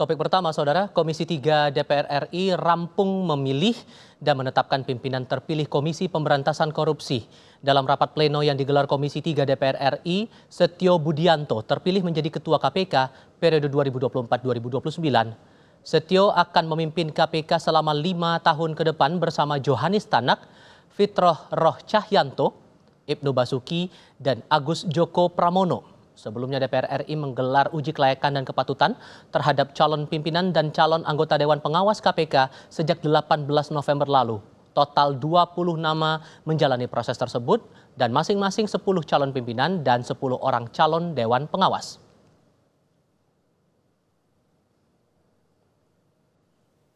Topik pertama, Saudara, Komisi 3 DPR RI rampung memilih dan menetapkan pimpinan terpilih Komisi Pemberantasan Korupsi. Dalam rapat pleno yang digelar Komisi 3 DPR RI, Setio Budianto terpilih menjadi Ketua KPK periode 2024-2029. Setio akan memimpin KPK selama 5 tahun ke depan bersama Johanis Tanak, Fitroh Roh Cahyanto, Ibnu Basuki, dan Agus Joko Pramono. Sebelumnya DPR RI menggelar uji kelayakan dan kepatutan terhadap calon pimpinan dan calon anggota Dewan Pengawas KPK sejak 18 November lalu. Total 20 nama menjalani proses tersebut dan masing-masing 10 calon pimpinan dan 10 orang calon Dewan Pengawas.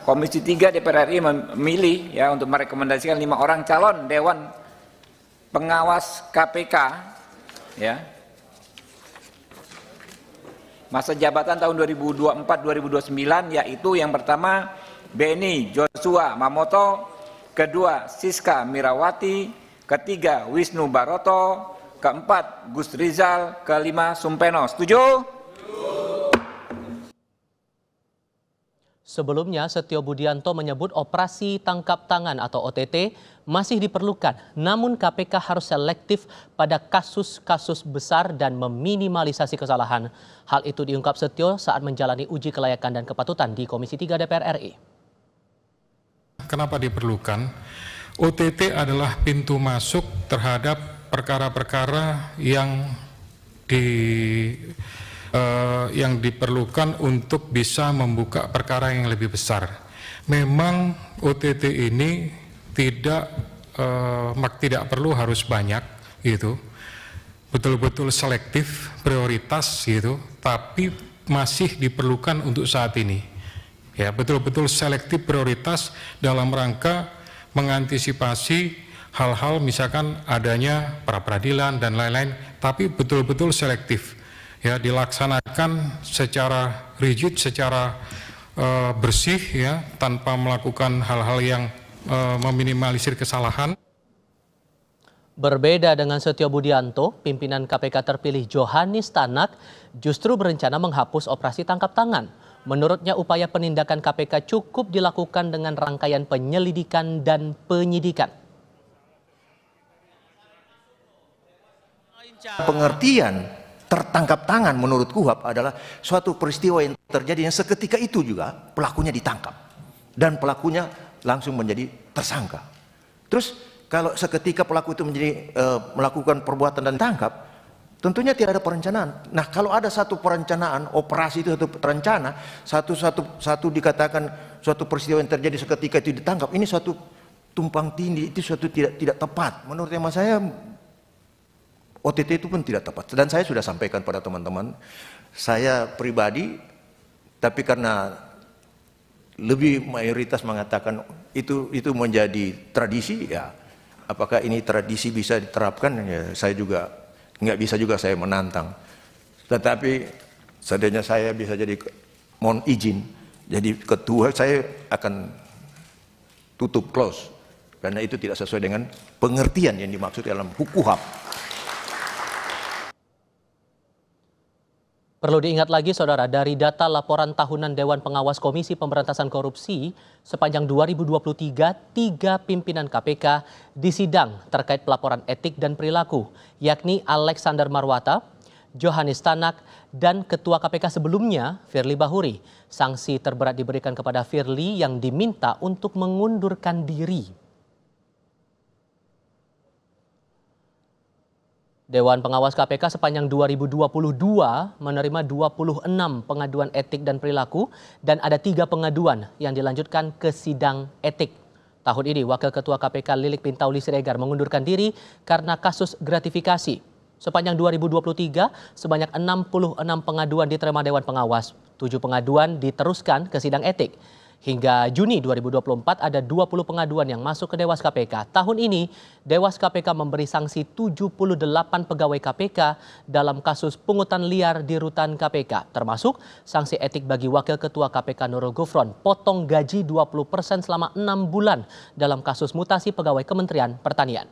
Komisi 3 DPR RI memilih untuk merekomendasikan 5 orang calon Dewan Pengawas KPK masa jabatan tahun 2024-2029, yaitu yang pertama Beni Joshua Mamoto, kedua Siska Mirawati, ketiga Wisnu Baroto, keempat Gus Rizal, kelima Sumpeno. Setuju? Sebelumnya, Setio Budianto menyebut operasi tangkap tangan atau OTT masih diperlukan, namun KPK harus selektif pada kasus-kasus besar dan meminimalisasi kesalahan. Hal itu diungkap Setio saat menjalani uji kelayakan dan kepatutan di Komisi 3 DPR RI. Kenapa diperlukan? OTT adalah pintu masuk terhadap perkara-perkara yang diperlukan untuk bisa membuka perkara yang lebih besar. Memang OTT ini tidak perlu harus banyak gitu, betul-betul selektif, prioritas gitu, tapi masih diperlukan untuk saat ini. Ya, betul-betul selektif prioritas dalam rangka mengantisipasi hal-hal misalkan adanya pra-peradilan dan lain-lain, tapi betul-betul selektif. Ya, dilaksanakan secara rigid, secara bersih, ya, tanpa melakukan hal-hal yang meminimalisir kesalahan. Berbeda dengan Setio Budianto, pimpinan KPK terpilih Johanis Tanak justru berencana menghapus operasi tangkap tangan. Menurutnya upaya penindakan KPK cukup dilakukan dengan rangkaian penyelidikan dan penyidikan. Pengertian tertangkap tangan menurut KUHP adalah suatu peristiwa yang terjadi yang seketika itu juga pelakunya ditangkap dan pelakunya langsung menjadi tersangka. Terus kalau seketika pelaku itu menjadi melakukan perbuatan dan tangkap, tentunya tidak ada perencanaan. Nah, kalau ada satu perencanaan, operasi itu satu terencana, satu dikatakan suatu peristiwa yang terjadi seketika itu ditangkap, ini suatu tumpang tindih, itu suatu tidak tepat. Menurut hemat saya OTT itu pun tidak tepat. Dan saya sudah sampaikan pada teman-teman, saya pribadi, tapi karena lebih mayoritas mengatakan itu menjadi tradisi, ya apakah ini tradisi bisa diterapkan, ya saya juga nggak bisa juga saya menantang. Tetapi seandainya saya bisa jadi, mohon izin, jadi ketua, saya akan tutup close, karena itu tidak sesuai dengan pengertian yang dimaksud dalam hukum. Perlu diingat lagi, Saudara, dari data laporan tahunan Dewan Pengawas Komisi Pemberantasan Korupsi, sepanjang 2023, 3 pimpinan KPK disidang terkait pelaporan etik dan perilaku, yakni Alexander Marwata, Johanis Tanak, dan Ketua KPK sebelumnya, Firly Bahuri. Sanksi terberat diberikan kepada Firly yang diminta untuk mengundurkan diri. Dewan Pengawas KPK sepanjang 2022 menerima 26 pengaduan etik dan perilaku dan ada 3 pengaduan yang dilanjutkan ke sidang etik. Tahun ini Wakil Ketua KPK Lilik Pintauli Siregar mengundurkan diri karena kasus gratifikasi. Sepanjang 2023 sebanyak 66 pengaduan diterima Dewan Pengawas, 7 pengaduan diteruskan ke sidang etik. Hingga Juni 2024 ada 20 pengaduan yang masuk ke Dewas KPK. Tahun ini Dewas KPK memberi sanksi 78 pegawai KPK dalam kasus pungutan liar di rutan KPK. Termasuk sanksi etik bagi Wakil Ketua KPK Nurul Gufron, potong gaji 20% selama 6 bulan dalam kasus mutasi pegawai Kementerian Pertanian.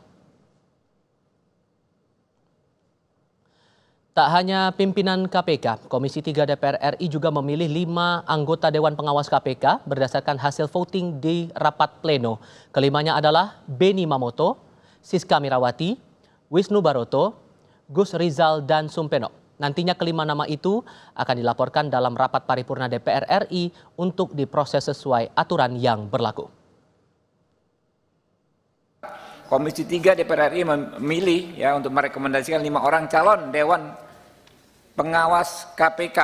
Tak hanya pimpinan KPK, Komisi 3 DPR RI juga memilih 5 anggota Dewan Pengawas KPK berdasarkan hasil voting di rapat pleno. Kelimanya adalah Beni Mamoto, Siska Mirawati, Wisnu Baroto, Gus Rizal, dan Sumpeno. Nantinya kelima nama itu akan dilaporkan dalam rapat paripurna DPR RI untuk diproses sesuai aturan yang berlaku. Komisi 3 DPR RI memilih untuk merekomendasikan 5 orang calon Dewan Pengawas KPK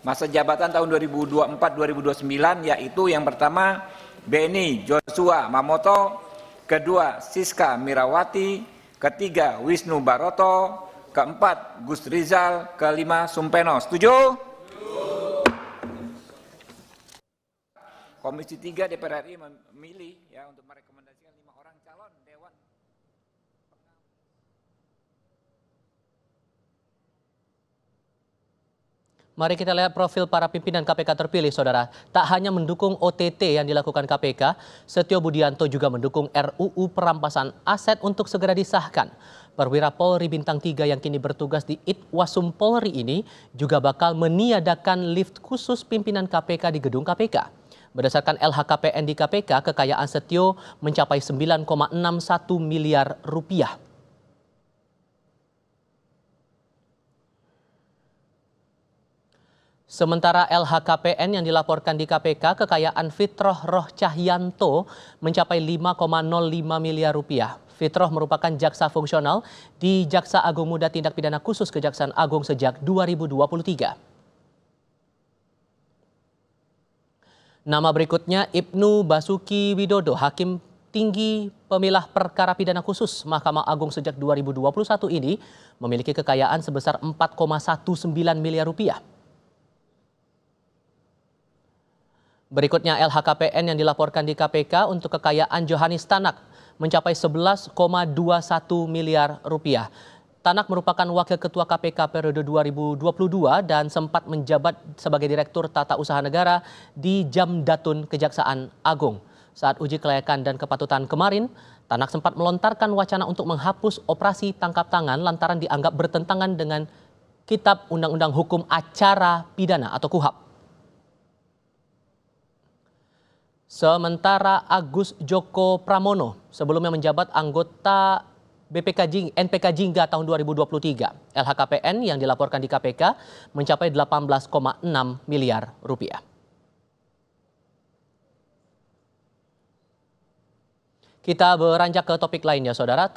masa jabatan tahun 2024-2029, yaitu yang pertama Beni Joshua Mamoto, kedua Siska Mirawati, ketiga Wisnu Baroto, keempat Gus Rizal, kelima Sumpeno. Setuju? Komisi 3 DPR RI memilih untuk merekomendasikan 5 orang calon Dewan. Mari kita lihat profil para pimpinan KPK terpilih, Saudara. Tak hanya mendukung OTT yang dilakukan KPK, Setio Budianto juga mendukung RUU perampasan aset untuk segera disahkan. Perwira Polri Bintang 3 yang kini bertugas di Itwasum Polri ini juga bakal meniadakan lift khusus pimpinan KPK di gedung KPK. Berdasarkan LHKPN di KPK, kekayaan Setio mencapai 9,61 miliar rupiah. Sementara LHKPN yang dilaporkan di KPK, kekayaan Fitroh Roh Cahyanto mencapai 5,05 miliar rupiah. Fitroh merupakan jaksa fungsional di Jaksa Agung Muda Tindak Pidana Khusus Kejaksaan Agung sejak 2023. Nama berikutnya Ibnu Basuki Widodo, Hakim Tinggi Pemilah Perkara Pidana Khusus Mahkamah Agung sejak 2021 ini memiliki kekayaan sebesar 4,19 miliar rupiah. Berikutnya LHKPN yang dilaporkan di KPK untuk kekayaan Johanis Tanak mencapai 11,21 miliar rupiah. Tanak merupakan Wakil Ketua KPK periode 2022 dan sempat menjabat sebagai Direktur Tata Usaha Negara di Jamdatun Kejaksaan Agung. Saat uji kelayakan dan kepatutan kemarin, Tanak sempat melontarkan wacana untuk menghapus operasi tangkap tangan lantaran dianggap bertentangan dengan Kitab Undang-Undang Hukum Acara Pidana atau KUHAP. Sementara Agus Joko Pramono sebelumnya menjabat anggota NPK Jingga tahun 2023. LHKPN yang dilaporkan di KPK mencapai 18,6 miliar rupiah. Kita beranjak ke topik lainnya, Saudara.